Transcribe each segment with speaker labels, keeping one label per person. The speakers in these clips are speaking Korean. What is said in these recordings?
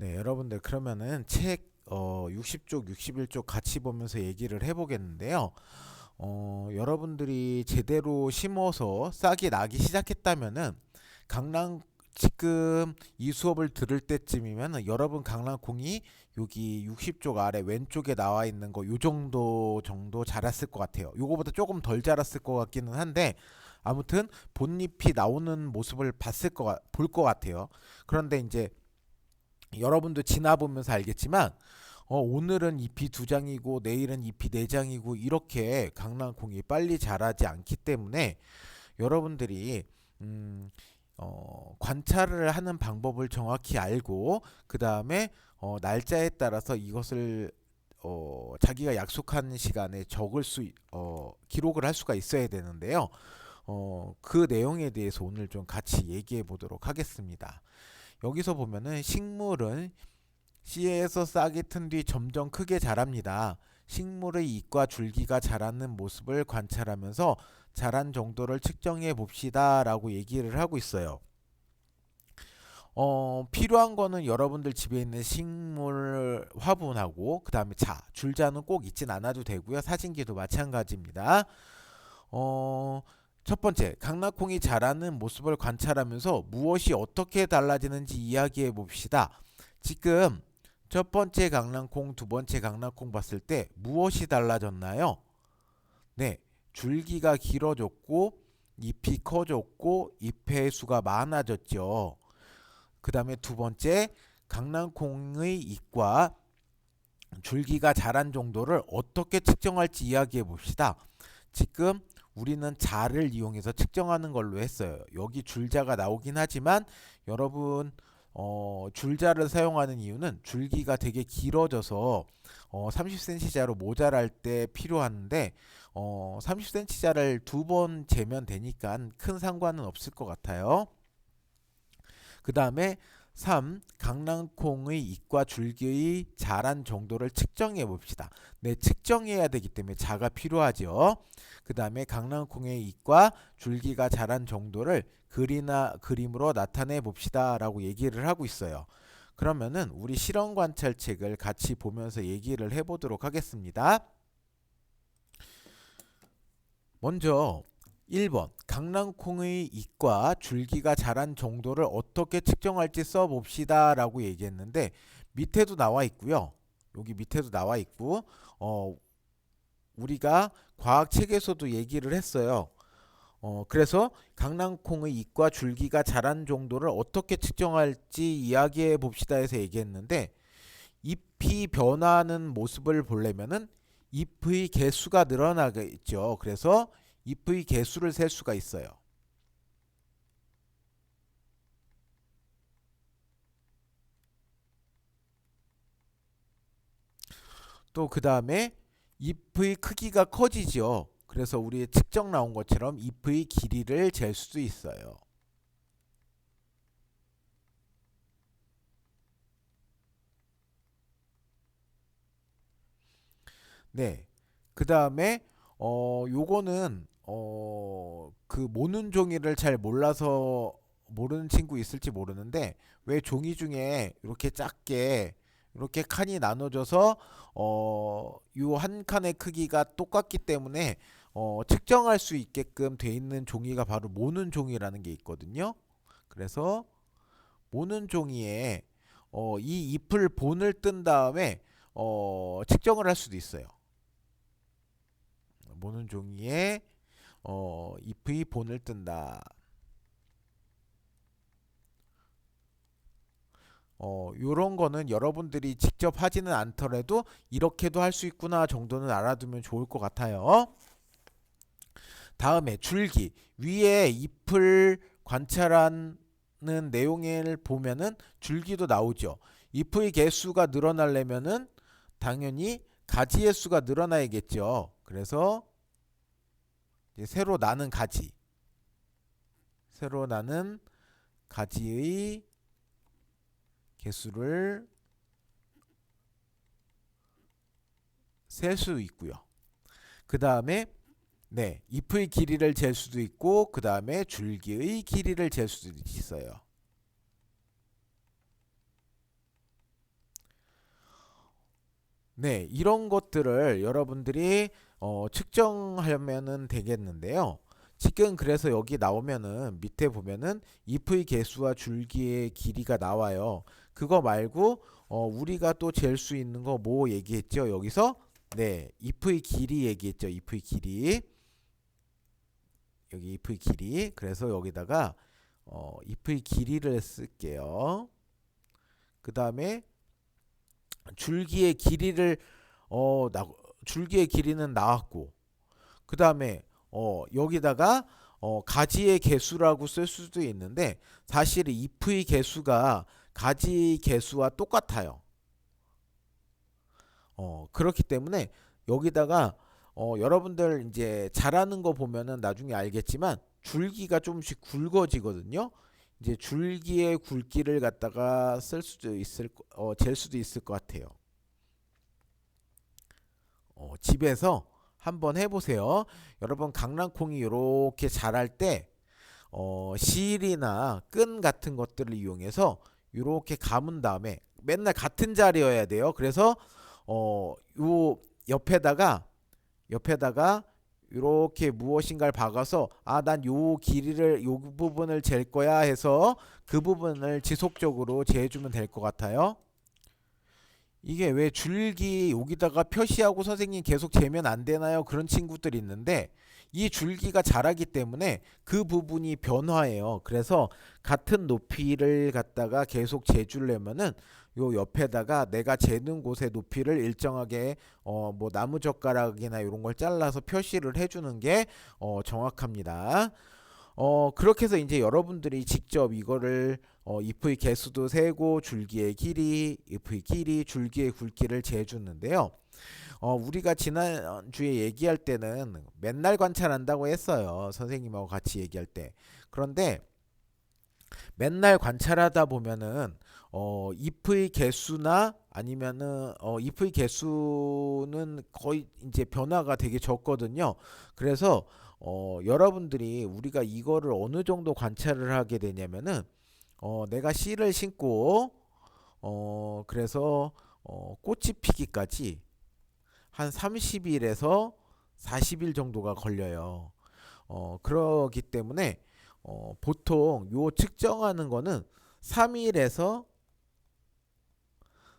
Speaker 1: 네, 여러분들 그러면은 책 60쪽, 61쪽 같이 보면서 얘기를 해보겠는데요. 여러분들이 제대로 심어서 싹이 나기 시작했다면은 강낭 지금 이 수업을 들을 때쯤이면 여러분 강낭콩이 여기 60쪽 아래 왼쪽에 나와 있는 거 요 정도 자랐을 것 같아요. 요거보다 조금 덜 자랐을 것 같기는 한데 아무튼 본잎이 나오는 모습을 볼 것 같아요. 그런데 이제 여러분도 지나보면서 알겠지만 오늘은 잎이 두 장이고 내일은 잎이 네 장이고 이렇게 강낭콩이 빨리 자라지 않기 때문에 여러분들이 관찰을 하는 방법을 정확히 알고 그 다음에 날짜에 따라서 이것을 자기가 약속한 시간에 기록을 할 수가 있어야 되는데요. 그 내용에 대해서 오늘 좀 같이 얘기해 보도록 하겠습니다. 여기서 보면은 식물은 씨에서 싹이 튼 뒤 점점 크게 자랍니다. 식물의 잎과 줄기가 자라는 모습을 관찰하면서 자란 정도를 측정해 봅시다 라고 얘기를 하고 있어요. 필요한 거는 여러분들 집에 있는 식물 화분하고 그 다음에 줄자는 꼭 있진 않아도 되고요. 사진기도 마찬가지입니다. 첫 번째, 강낭콩이 자라는 모습을 관찰하면서 무엇이 어떻게 달라지는지 이야기해 봅시다. 지금 첫 번째 강낭콩, 두 번째 강낭콩 봤을 때 무엇이 달라졌나요? 네, 줄기가 길어졌고 잎이 커졌고 잎의 수가 많아졌죠. 그 다음에 두 번째, 강낭콩의 잎과 줄기가 자란 정도를 어떻게 측정할지 이야기해 봅시다. 지금 우리는 자를 이용해서 측정하는 걸로 했어요. 여기 줄자가 나오긴 하지만 여러분 줄자를 사용하는 이유는 줄기가 되게 길어져서 30cm자로 모자랄 때 필요한데 30cm자를 두 번 재면 되니까 큰 상관은 없을 것 같아요. 그 다음에 3. 강낭콩의 잎과 줄기의 자란 정도를 측정해 봅시다. 네, 측정해야 되기 때문에 자가 필요하죠. 그 다음에 강낭콩의 잎과 줄기가 자란 정도를 그림으로 나타내 봅시다 라고 얘기를 하고 있어요. 그러면은 우리 실험 관찰책을 같이 보면서 얘기를 해보도록 하겠습니다. 먼저 1번 강낭콩의 잎과 줄기가 자란 정도를 어떻게 측정할지 써봅시다 라고 얘기했는데 밑에도 나와 있고요. 여기 밑에도 나와 있고 우리가 과학책에서도 얘기를 했어요. 그래서 강낭콩의 잎과 줄기가 자란 정도를 어떻게 측정할지 이야기해 봅시다 해서 얘기했는데 잎이 변하는 모습을 보려면은 잎의 개수가 늘어나겠죠. 그래서 잎의 개수를 셀 수가 있어요. 또 그 다음에 잎의 크기가 커지죠. 그래서 우리 측정 나온 것처럼 잎의 길이를 잴 수도 있어요. 네. 그 다음에 요거는 그 모는 종이를 잘 몰라서 모르는 친구 있을지 모르는데 왜 종이 중에 이렇게 작게 이렇게 칸이 나눠져서 요 한 칸의 크기가 똑같기 때문에 측정할 수 있게끔 돼 있는 종이가 바로 모는 종이라는 게 있거든요. 그래서 모는 종이에 이 잎을 본을 뜬 다음에 측정을 할 수도 있어요. 모는 종이에 잎의 본을 뜬다. 요런 거는 여러분들이 직접 하지는 않더라도 이렇게도 할 수 있구나 정도는 알아두면 좋을 것 같아요. 다음에 줄기 위에 잎을 관찰하는 내용을 보면은 줄기도 나오죠. 잎의 개수가 늘어나려면은 당연히 가지의 수가 늘어나야겠죠. 그래서 이제 새로 나는 가지의 개수를 셀 수 있고요. 그 다음에 네, 잎의 길이를 잴 수도 있고 그 다음에 줄기의 길이를 잴 수도 있어요. 네, 이런 것들을 여러분들이 측정하면은 되겠는데요. 지금 그래서 여기 나오면은 밑에 보면은 잎의 개수와 줄기의 길이가 나와요. 그거 말고 우리가 또 잴 수 있는 거 뭐 얘기했죠? 여기서 네, 잎의 길이 얘기했죠. 잎의 길이. 여기 잎의 길이. 그래서 여기다가 잎의 길이를 쓸게요. 그 다음에 줄기의 길이를 줄기의 길이는 나왔고, 그 다음에 여기다가 가지의 개수라고 쓸 수도 있는데 사실 잎의 개수가 가지 개수와 똑같아요. 그렇기 때문에 여기다가 여러분들 이제 자라는 거 보면은 나중에 알겠지만 줄기가 조금씩 굵어지거든요. 이제 줄기의 굵기를 갖다가 쓸 수도 있을 잴 수도 있을 것 같아요. 집에서 한번 해보세요. 여러분 강낭콩이 이렇게 자랄 때 실이나 끈 같은 것들을 이용해서 이렇게 감은 다음에 맨날 같은 자리여야 돼요. 그래서 요 옆에다가 이렇게 무엇인가를 박아서 난 요 길이를 요 부분을 잴 거야 해서 그 부분을 지속적으로 재주면 될 것 같아요. 이게 왜 줄기 여기다가 표시하고 선생님 계속 재면 안 되나요? 그런 친구들이 있는데 이 줄기가 자라기 때문에 그 부분이 변화해요. 그래서 같은 높이를 갖다가 계속 재주려면은 요 옆에다가 내가 재는 곳의 높이를 일정하게 뭐 나무젓가락이나 이런 걸 잘라서 표시를 해주는 게 정확합니다. 그렇게 해서 이제 여러분들이 직접 이거를 잎의 개수도 세고 줄기의 길이, 잎의 길이, 줄기의 굵기를 재주는데요. 우리가 지난주에 얘기할 때는 맨날 관찰한다고 했어요. 선생님하고 같이 얘기할 때. 그런데 맨날 관찰하다 보면은 잎의 개수나 아니면은 잎의 개수는 거의 이제 변화가 되게 적거든요. 그래서 여러분들이 우리가 이거를 어느 정도 관찰을 하게 되냐면은 내가 씨를 심고 그래서 꽃이 피기까지 한 30일에서 40일 정도가 걸려요. 그러기 때문에 보통 요 측정하는 거는 3일에서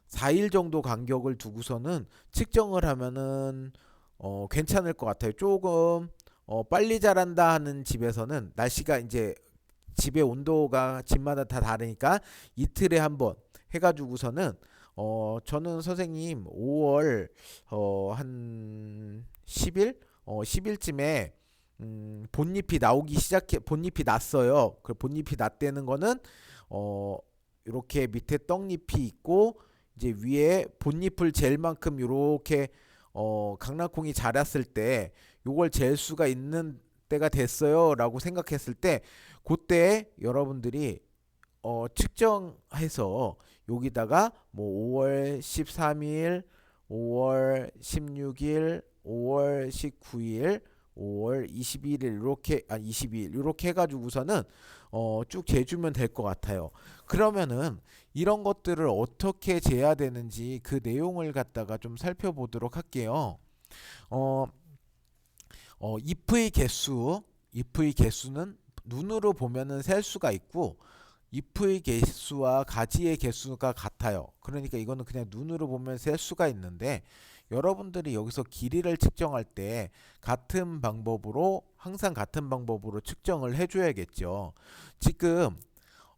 Speaker 1: 4일 정도 간격을 두고서는 측정을 하면은 괜찮을 것 같아요. 조금 빨리 자란다 하는 집에서는 날씨가 이제 집의 온도가 집마다 다 다르니까 이틀에 한 번 해가지고서는 저는 선생님 5월 한 10일 10일쯤에 본잎이 나오기 시작해 본잎이 났어요. 그 본잎이 났다는 거는 이렇게 밑에 떡잎이 있고 이제 위에 본잎을 잴 만큼 이렇게 강낭콩이 자랐을 때 요걸 잴 수가 있는 때가 됐어요라고 생각했을 때 그때 여러분들이 측정해서 여기다가 뭐 5월 13일, 5월 16일, 5월 19일, 5월 21일 이렇게 22일 이렇게 해가지고서는 쭉 재주면 될 것 같아요. 그러면은 이런 것들을 어떻게 재야 되는지 그 내용을 갖다가 좀 살펴보도록 할게요. 어, 잎의 개수는 눈으로 보면은 셀 수가 있고 잎의 개수와 가지의 개수가 같아요. 그러니까 이거는 그냥 눈으로 보면 셀 수가 있는데 여러분들이 여기서 길이를 측정할 때 항상 같은 방법으로 측정을 해줘야겠죠. 지금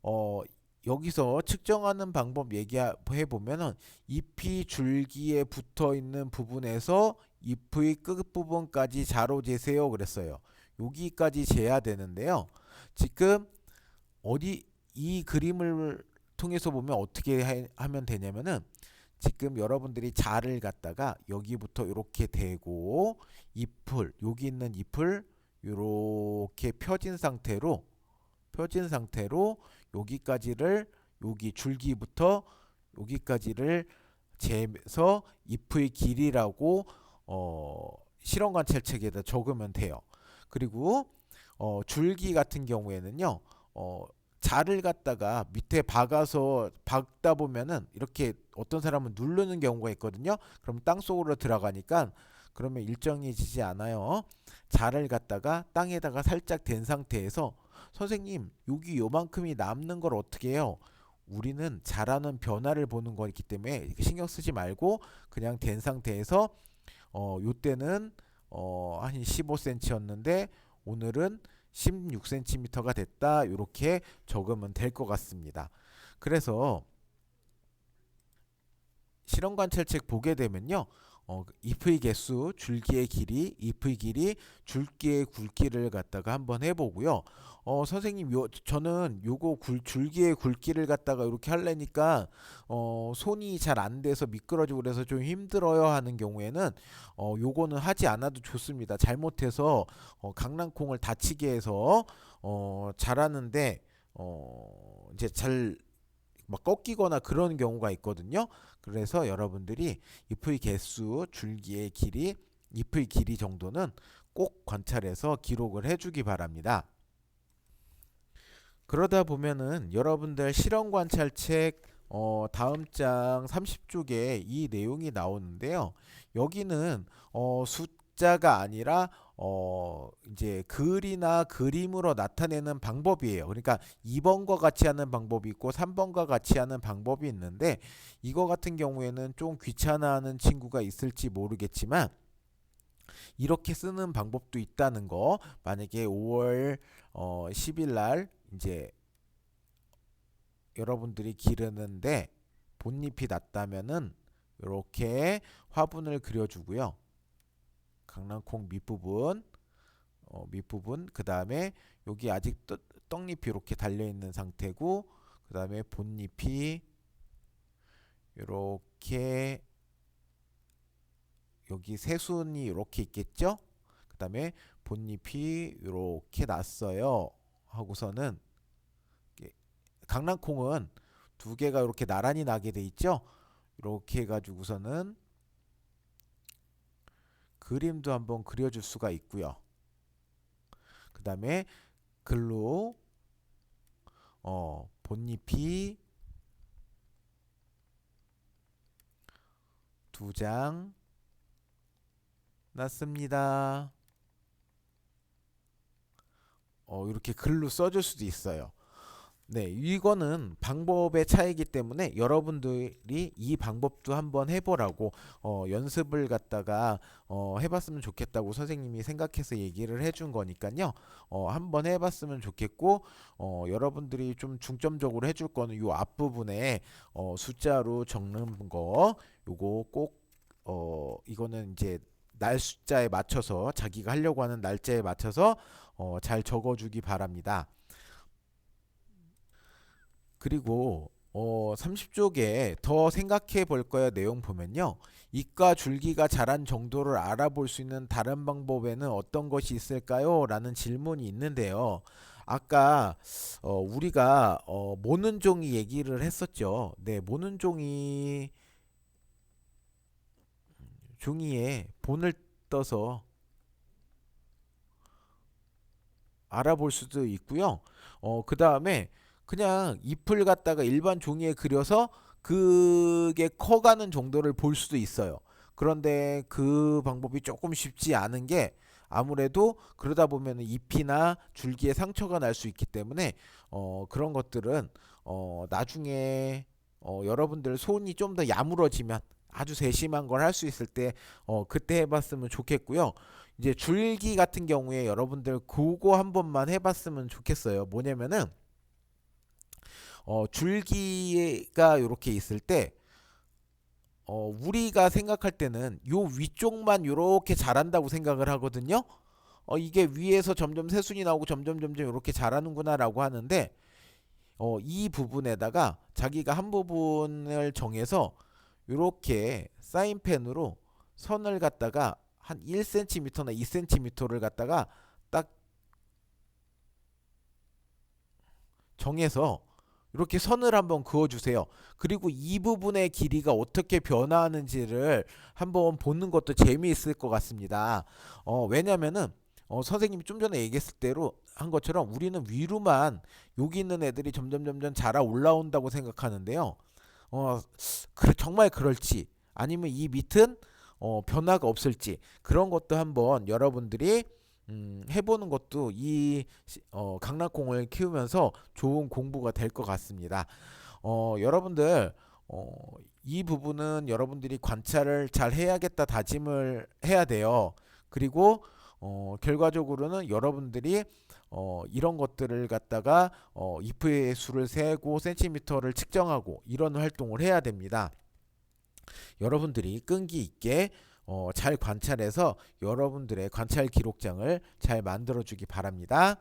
Speaker 1: 어, 여기서 측정하는 방법 얘기해 보면은 잎이 줄기에 붙어 있는 부분에서 잎의 끝부분까지 자로 재세요 그랬어요. 여기까지 재야 되는데요. 지금 어디 이 그림을 통해서 보면 어떻게 하면 되냐면은 지금 여러분들이 자를 갖다가 여기부터 이렇게 대고 여기 있는 잎을 이렇게 펴진 상태로 여기까지를 여기 줄기부터 여기까지를 재서 잎의 길이라고 실험 관찰책에다 적으면 돼요. 그리고 줄기 같은 경우에는요. 자를 갖다가 밑에 박아서 박다 보면은 이렇게 어떤 사람은 누르는 경우가 있거든요. 그럼 땅 속으로 들어가니까 그러면 일정해지지 않아요. 자를 갖다가 땅에다가 살짝 댄 상태에서 선생님 여기 요만큼이 남는 걸 어떻게 해요? 우리는 자라는 변화를 보는 거기 때문에 신경 쓰지 말고 그냥 댄 상태에서 요때는 한 15cm였는데 오늘은 16cm가 됐다. 이렇게 적으면 될 것 같습니다. 그래서 실험 관찰책 보게 되면요. 잎의 개수, 줄기의 길이, 잎의 길이, 줄기의 굵기를 갖다가 한번 해보고요. 선생님, 저는 요거 줄기의 굵기를 갖다가 이렇게 하려니까 손이 잘 안 돼서 미끄러지고 그래서 좀 힘들어요 하는 경우에는 요거는 하지 않아도 좋습니다. 잘못해서 강낭콩을 다치게 해서 자라는데 이제 잘 막 꺾이거나 그런 경우가 있거든요. 그래서 여러분들이 잎의 개수, 줄기의 길이, 잎의 길이 정도는 꼭 관찰해서 기록을 해주기 바랍니다. 그러다 보면은 여러분들 실험 관찰책 다음 장 30쪽에 이 내용이 나오는데요. 여기는 숫자가 아니라 이제 글이나 그림으로 나타내는 방법이에요. 그러니까 2번과 같이 하는 방법이 있고 3번과 같이 하는 방법이 있는데 이거 같은 경우에는 좀 귀찮아하는 친구가 있을지 모르겠지만 이렇게 쓰는 방법도 있다는 거. 만약에 5월 10일 날 이제 여러분들이 기르는데 본잎이 났다면은 이렇게 화분을 그려주고요. 강낭콩 밑부분, 밑부분, 그 다음에 여기 아직 떡잎이 이렇게 달려 있는 상태고, 그 다음에 본잎이 이렇게 여기 새순이 이렇게 있겠죠? 그 다음에 본잎이 이렇게 났어요. 하고서는 강낭콩은 두 개가 이렇게 나란히 나게 돼 있죠? 이렇게 해가지고서는 그림도 한번 그려줄 수가 있고요. 그 다음에 글로 본잎이 두 장 났습니다. 이렇게 글로 써줄 수도 있어요. 네, 이거는 방법의 차이기 때문에 여러분들이 이 방법도 한번 해보라고 연습을 갖다가 해봤으면 좋겠다고 선생님이 생각해서 얘기를 해준 거니까요. 한번 해봤으면 좋겠고 여러분들이 좀 중점적으로 해줄 거는 요 앞부분에 숫자로 적는 거 요거 꼭 이거는 이제 날 숫자에 맞춰서 자기가 하려고 하는 날짜에 맞춰서 잘 적어주기 바랍니다. 그리고 30쪽에 더 생각해 볼 거야 내용 보면요. 잎과 줄기가 자란 정도를 알아볼 수 있는 다른 방법에는 어떤 것이 있을까요? 라는 질문이 있는데요. 아까 우리가 모는 종이 얘기를 했었죠. 네, 모는 종이에 본을 떠서 알아볼 수도 있고요. 그 다음에 그냥 잎을 갖다가 일반 종이에 그려서 그게 커가는 정도를 볼 수도 있어요. 그런데 그 방법이 조금 쉽지 않은 게 아무래도 그러다 보면 잎이나 줄기에 상처가 날 수 있기 때문에 그런 것들은 나중에 여러분들 손이 좀 더 야물어지면 아주 세심한 걸 할 수 있을 때 그때 해봤으면 좋겠고요. 이제 줄기 같은 경우에 여러분들 그거 한 번만 해봤으면 좋겠어요. 뭐냐면은 줄기가 이렇게 있을 때 우리가 생각할 때는 요 위쪽만 이렇게 자란다고 생각을 하거든요. 이게 위에서 점점 새순이 나오고 점점 이렇게 자라는구나라고 하는데 이 부분에다가 자기가 한 부분을 정해서 이렇게 사인펜으로 선을 갖다가 한 1cm나 2cm를 갖다가 딱 정해서 이렇게 선을 한번 그어주세요. 그리고 이 부분의 길이가 어떻게 변화하는지를 한번 보는 것도 재미있을 것 같습니다. 왜냐면은 선생님이 좀 전에 얘기했을 대로 한 것처럼 우리는 위로만 여기 있는 애들이 점점 자라 올라온다고 생각하는데요. 어, 정말 그럴지 아니면 이 밑은 변화가 없을지 그런 것도 한번 여러분들이 해보는 것도 강낭콩을 키우면서 좋은 공부가 될 것 같습니다. 여러분들 어, 이 부분은 여러분들이 관찰을 잘 해야겠다 다짐을 해야 돼요. 그리고 결과적으로는 여러분들이 이런 것들을 갖다가 잎의 수를 세고 센티미터를 측정하고 이런 활동을 해야 됩니다. 여러분들이 끈기 있게 잘 관찰해서 여러분들의 관찰 기록장을 잘 만들어 주기 바랍니다.